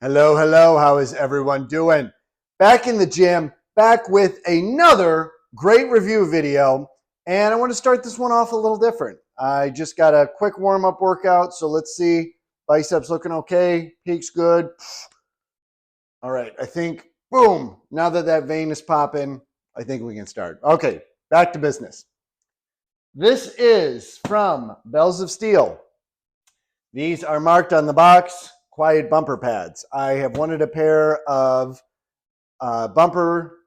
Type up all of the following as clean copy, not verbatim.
Hello, hello. How is everyone doing? Back in the gym, back with another great review video. And I want to start this one off a little different. I just got a quick warm-up workout, so let's see. Biceps looking okay, peaks good. All right, I think, boom, now that vein is popping, I think we can start. Okay, back to business. This is from Bells of Steel. These are marked on the box, quiet bumper pads. I have wanted a pair of bumper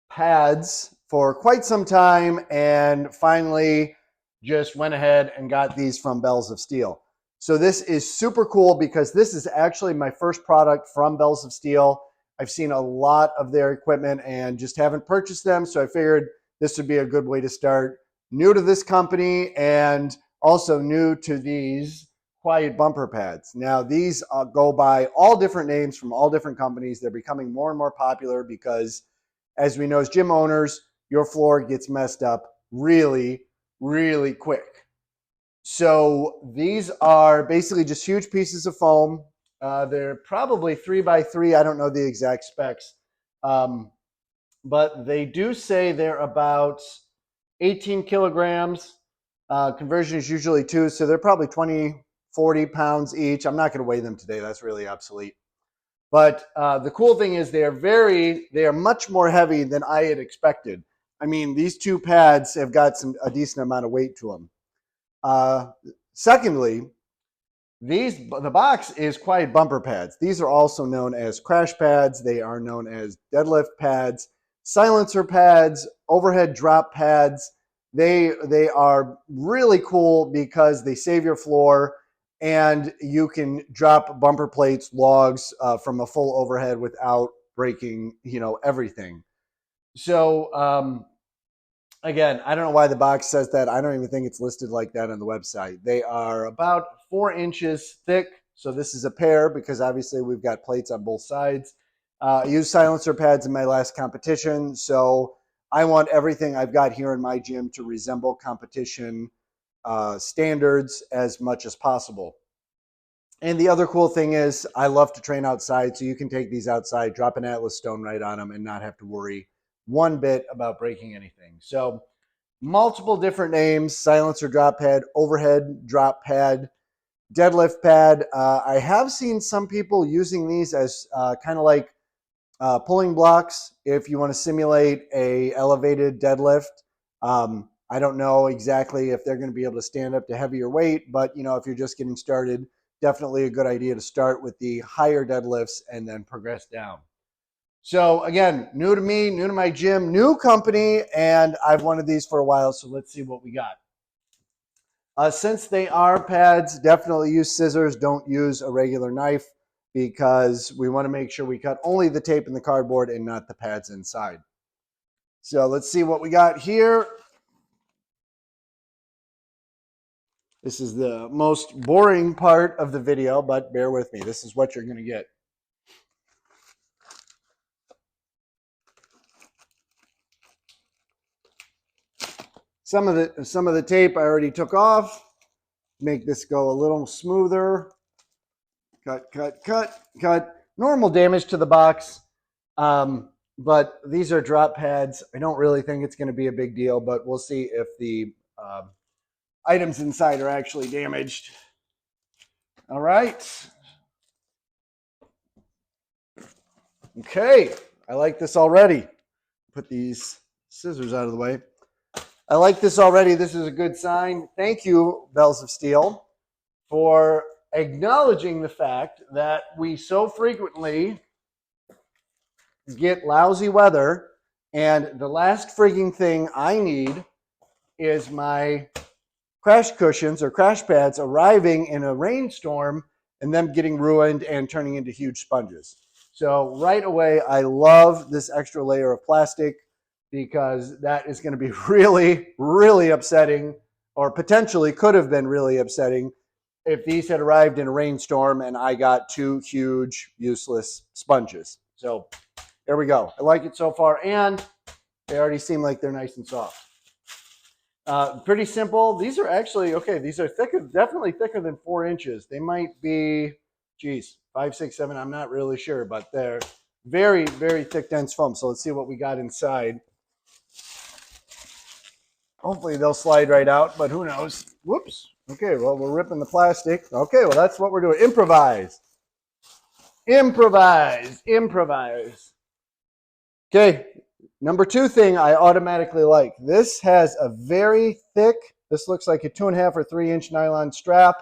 pads for quite some time and finally just went ahead and got these from Bells of Steel. So this is super cool because this is actually my first product from Bells of Steel. I've seen a lot of their equipment and just haven't purchased them, so I figured this would be a good way to start. New to this company and also new to these quiet bumper pads. Now these go by all different names from all different companies. They're becoming more and more popular because, as we know as gym owners, your floor gets messed up really, really quick. So these are basically just huge pieces of foam. They're probably 3x3. I don't know the exact specs, but they do say they're about 18 kilograms. Conversion is usually 2, so they're probably 20, 40 pounds each. I'm not going to weigh them today. That's really obsolete. But the cool thing is they are much more heavy than I had expected. I mean, these two pads have got a decent amount of weight to them. Secondly, the box is quiet bumper pads. These are also known as crash pads. They are known as deadlift pads, silencer pads, overhead drop pads. They are really cool because they save your floor and you can drop bumper plates, logs from a full overhead without breaking, everything. So again, I don't know why the box says that. I don't even think it's listed like that on the website. They are about 4 inches thick. So this is a pair because obviously we've got plates on both sides. I used silencer pads in my last competition. So I want everything I've got here in my gym to resemble competition standards as much as possible. And the other cool thing is I love to train outside. So you can take these outside, drop an Atlas stone right on them and not have to worry one bit about breaking anything. So multiple different names: silencer drop pad, overhead drop pad, deadlift pad. I have seen some people using these as kind of like pulling blocks if you want to simulate a elevated deadlift. I don't know exactly if they're going to be able to stand up to heavier weight, but if you're just getting started, definitely a good idea to start with the higher deadlifts and then progress down. So again, new to me, new to my gym, new company, and I've wanted these for a while, so let's see what we got. Since they are pads, definitely use scissors. Don't use a regular knife because we want to make sure we cut only the tape and the cardboard and not the pads inside. So let's see what we got here. This is the most boring part of the video, but bear with me. This is what you're going to get. Some of the tape I already took off. Make this go a little smoother. Cut, cut, cut, cut. Normal damage to the box, but these are drop pads. I don't really think it's going to be a big deal, but we'll see if the items inside are actually damaged. All right. Okay, I like this already. Put these scissors out of the way. I like this already. This is a good sign. Thank you, Bells of Steel, for acknowledging the fact that we so frequently get lousy weather, and the last frigging thing I need is my crash cushions or crash pads arriving in a rainstorm and them getting ruined and turning into huge sponges. So right away, I love this extra layer of plastic because that is going to be really, really upsetting, or potentially could have been really upsetting if these had arrived in a rainstorm and I got 2 huge, useless sponges. So there we go. I like it so far, and they already seem like they're nice and soft. Pretty simple. These are actually, okay, these are thicker, definitely thicker than 4 inches. They might be geez, 5, 6, 7. I'm not really sure, but they're very, very thick, dense foam. So let's see what we got inside. Hopefully they'll slide right out, but who knows? Whoops. Okay, well, we're ripping the plastic. Okay, well, that's what we're doing. Improvise. Improvise. Improvise. Okay, number 2 thing I automatically like. This has a very thick, this looks like a 2.5 or 3-inch nylon strap.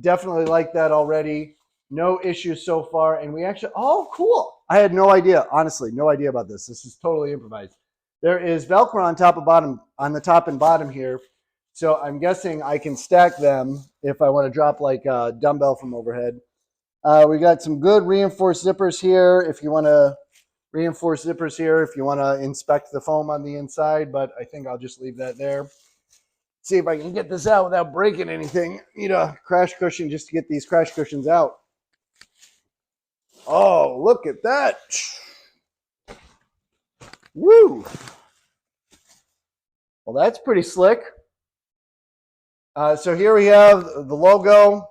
Definitely like that already. No issues so far. And we actually, oh, cool. I had no idea, honestly, no idea about this. This is totally improvised. There is Velcro on the top and bottom here. So I'm guessing I can stack them if I want to drop like a dumbbell from overhead. We got some good reinforced zippers here if you want to reinforce zippers here if you want to inspect the foam on the inside, but I think I'll just leave that there. See if I can get this out without breaking anything. Need a crash cushion just to get these crash cushions out. Oh, look at that. Woo. Well, that's pretty slick. So here we have the logo.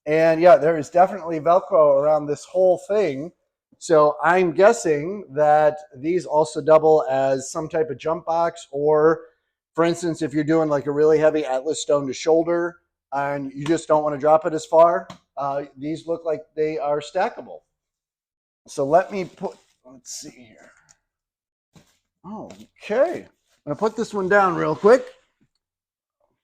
And yeah, there is definitely Velcro around this whole thing. So I'm guessing that these also double as some type of jump box, or for instance, if you're doing like a really heavy Atlas stone to shoulder and you just don't want to drop it as far, these look like they are stackable. So let me let's see here. Okay. I'm going to put this one down real quick.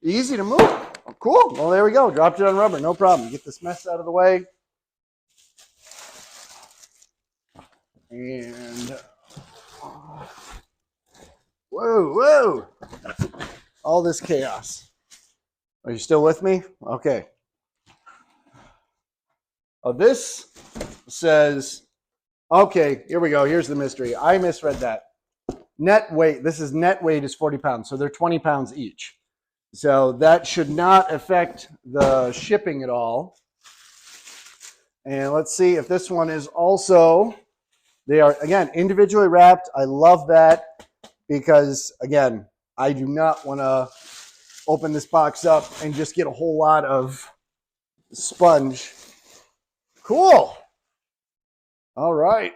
Easy to move. Oh, cool. Well, there we go. Dropped it on rubber. No problem. Get this mess out of the way. And whoa. All this chaos. Are you still with me? Okay. Oh, this says, okay, here we go. Here's the mystery. I misread that. Net weight, this is net weight is 40 pounds. So they're 20 pounds each. So that should not affect the shipping at all. And let's see if this one is also, they are, again, individually wrapped. I love that because, again, I do not want to open this box up and just get a whole lot of sponge. Cool. All right.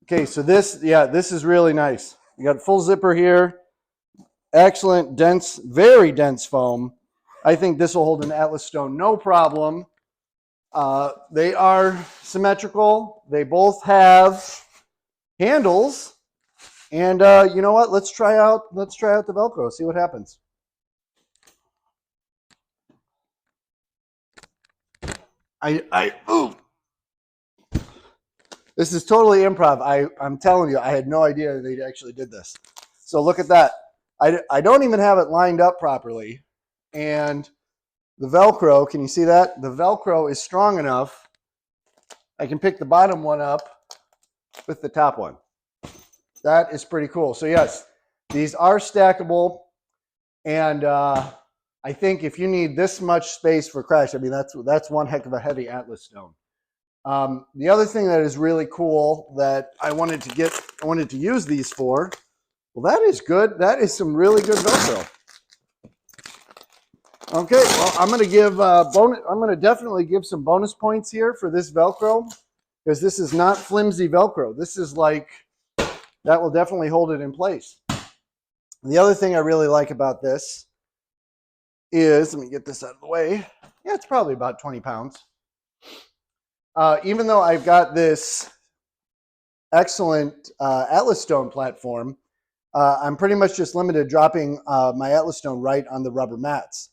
Okay, so this is really nice. You got a full zipper here. Excellent, dense, very dense foam. I think this will hold an Atlas stone no problem. They are symmetrical. They both have handles. And you know what? Let's try out the Velcro. See what happens. Ooh. This is totally improv. I'm telling you, I had no idea they actually did this. So look at that. I don't even have it lined up properly. And the Velcro, can you see that? The Velcro is strong enough. I can pick the bottom one up with the top one. That is pretty cool. So yes, these are stackable. And I think if you need this much space for crash, I mean, that's one heck of a heavy Atlas stone. The other thing that is really cool that I wanted to use these for, well, that is good. That is some really good Velcro. Okay, well, I'm going to definitely give some bonus points here for this Velcro, because this is not flimsy Velcro. This is like, that will definitely hold it in place. The other thing I really like about this is, let me get this out of the way. Yeah, it's probably about 20 pounds. Even though I've got this excellent Atlas stone platform, I'm pretty much just limited dropping my Atlas stone right on the rubber mats.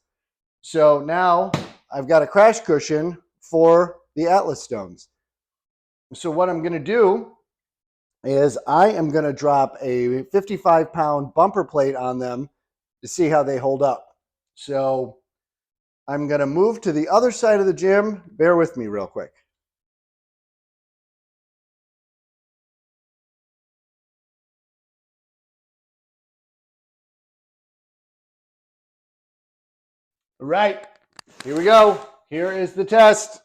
So now I've got a crash cushion for the Atlas stones. So what I'm going to do is I am going to drop a 55-pound bumper plate on them to see how they hold up. So I'm going to move to the other side of the gym. Bear with me real quick. All right, here we go. Here is the test.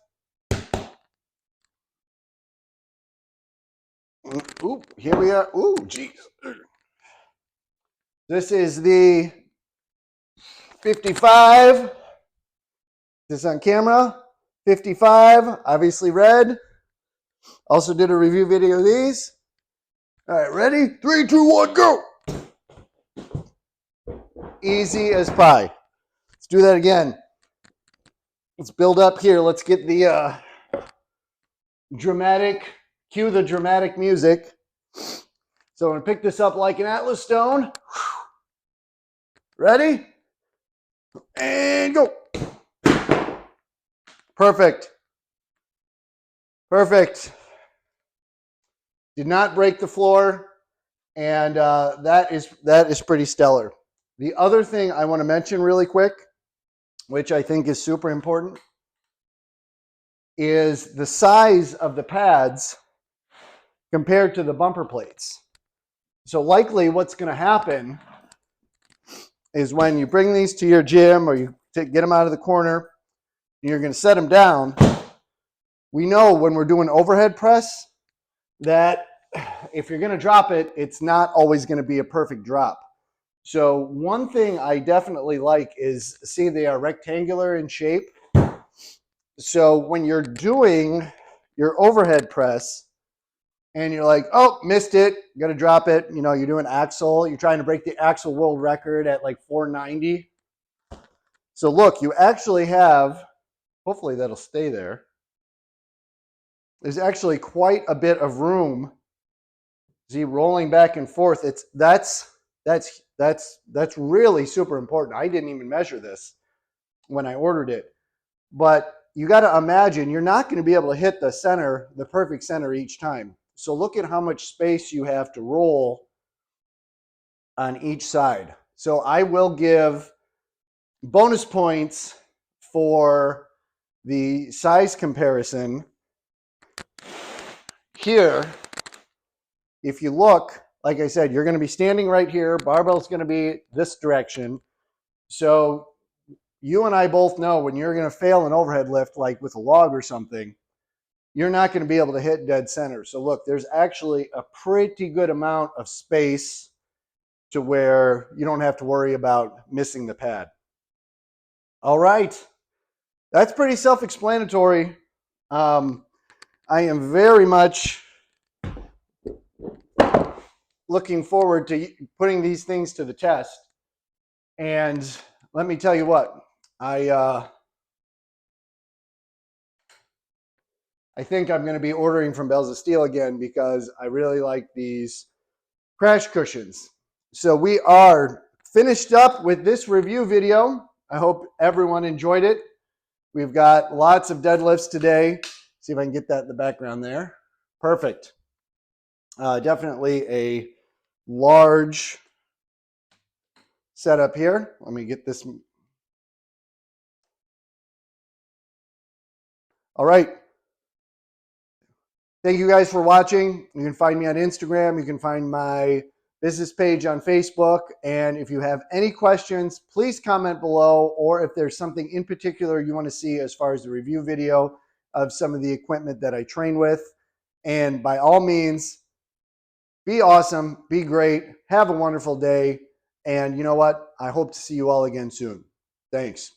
Ooh, here we are. Ooh, geez. This is the 55. This on camera. 55, obviously red. Also did a review video of these. All right, ready? 3, 2, 1, go. Easy as pie. Let's do that again. Let's build up here. Let's get the cue the dramatic music. So I'm going to pick this up like an Atlas stone. Ready? And go. Perfect. Perfect. Did not break the floor, and that is pretty stellar. The other thing I want to mention really quick, which I think is super important, is the size of the pads compared to the bumper plates. So likely what's going to happen is when you bring these to your gym or you get them out of the corner, and you're going to set them down, we know when we're doing overhead press that if you're going to drop it, it's not always going to be a perfect drop. So one thing I definitely like is, see, they are rectangular in shape. So when you're doing your overhead press and you're like, oh, missed it, got to drop it. You know, you're doing axle. You're trying to break the axle world record at like 490. So look, you actually have, hopefully that'll stay there. There's actually quite a bit of room. See, rolling back and forth. That's really super important. I didn't even measure this when I ordered it. But you got to imagine you're not going to be able to hit the center, the perfect center each time. So look at how much space you have to roll on each side. So I will give bonus points for the size comparison here. If you look, like I said, you're going to be standing right here. Barbell's going to be this direction. So you and I both know when you're going to fail an overhead lift, like with a log or something, you're not going to be able to hit dead center. So look, there's actually a pretty good amount of space to where you don't have to worry about missing the pad. All right. That's pretty self-explanatory. I am very much looking forward to putting these things to the test. And let me tell you what, I think I'm going to be ordering from Bells of Steel again because I really like these crash cushions. So we are finished up with this review video. I hope everyone enjoyed it. We've got lots of deadlifts today. See if I can get that in the background there. Perfect. Definitely a large setup here. Let me get this. All right. Thank you guys for watching. You can find me on Instagram. You can find my business page on Facebook. And if you have any questions, please comment below. Or if there's something in particular you want to see as far as the review video of some of the equipment that I train with. And by all means, be awesome, be great, have a wonderful day. And you know what? I hope to see you all again soon. Thanks.